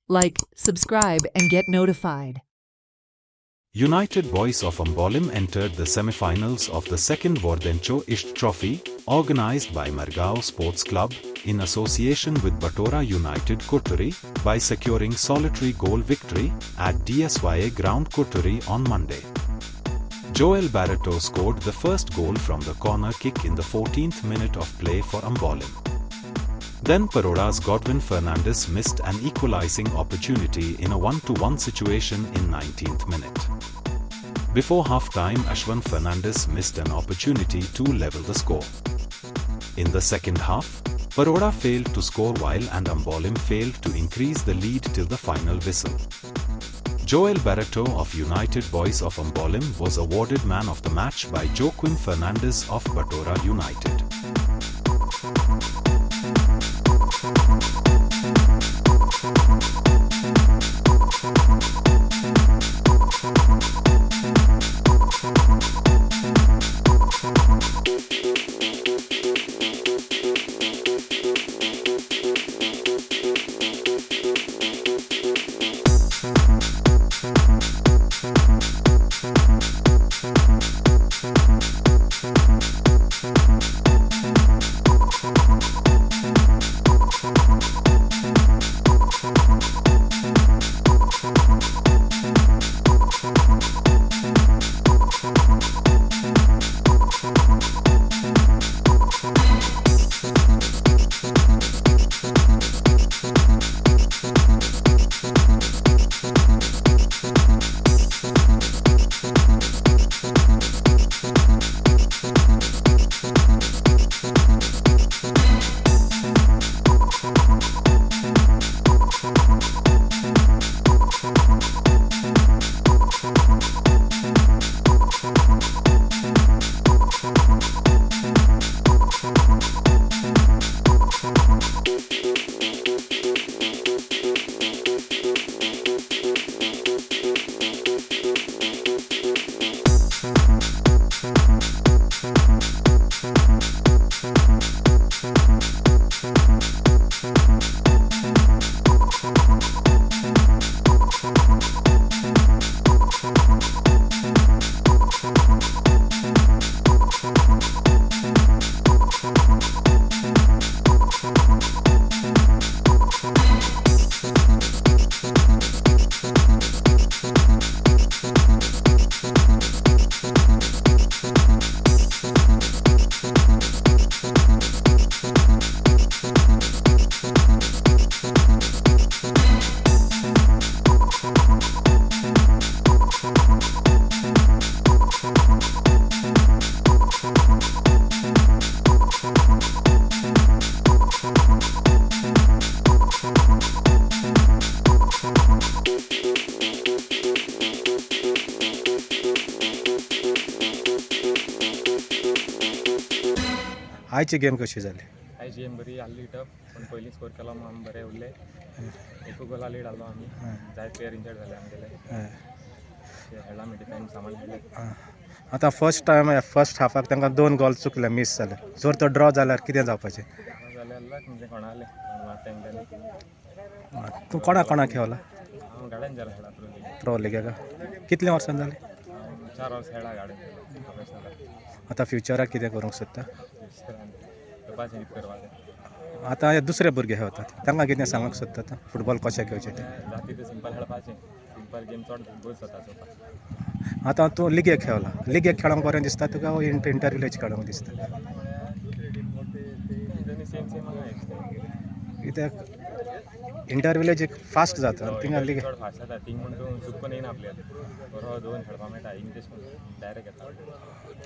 Like, subscribe, and get notified. United Boys of Ambolim entered the semi-finals of the second Vordencho Isht Trophy, organized by Margao Sports Club, in association with Batora United Kotturi, by securing solitary goal victory at DSYA Ground Kotturi on Monday. Joel Barreto scored the first goal from the corner kick in the 14th minute of play for Ambolim. Then Paroda's Godwin Fernandes missed an equalizing opportunity in a 1-1 situation in 19th minute. Before half-time, Ashwin Fernandes missed an opportunity to level the score. In the second half, Paroda failed to score while and Ambolim failed to increase the lead till the final whistle. Joel Barreto of United Boys of Ambolim was awarded Man of the Match by Joaquin Fernandes of Batora United. आयची game कशी झाली? आयची game बरी आल्ली tough पण पयलीं score केलो म्हणून आमी बरे उरले. एक गोला लीड आसलो आमी. जाय प्लेयर इंजर्ड जाले आमगेले. खेळ्ळा आमी डिफेंस सामान खेळले. आतां फर्स्ट हाफाक तांकां 2 गोल चुकले, मिस जाले. जर तो ड्रॉ जाल्यार कितें जावपाचें? जाल्यार लक म्हणजे कोणाले तेंच्यांनी. तूं कोणा खेळला? हांव गाड्यान जाला खेळा प्रो लिगेका. कितले वर्सां जाली? 4 वर्स खेळा गाड्यान प्रोफेशनल. आतां फ्युचराक कितें करूंक सोदता? करपाचें कितें करपाचें. आतां हे दुसरे भुरगे खेळटात तांकां कितें सांगूंक सोदता? फुटबॉल कशें खेळचें तें? जाती तें सिंपल खेळपाचें. सिंपल गेम चड गोल जाता चोवपाक. आतां तूं लिगेक खेळला. लिगेक खेळोंक बरें दिसता तुका वो इंटर विलेज खेळोंक दिसता? सेम सेम कित्याक इंटर विलेज फास्ट जाता थिंगा लिगे चड फास्ट जाता. थिंग म्हणून तूं चुकून येना आपल्याक बरो 2 खेळपा मेळटा. इंग्लीश डायरेक्ट येता.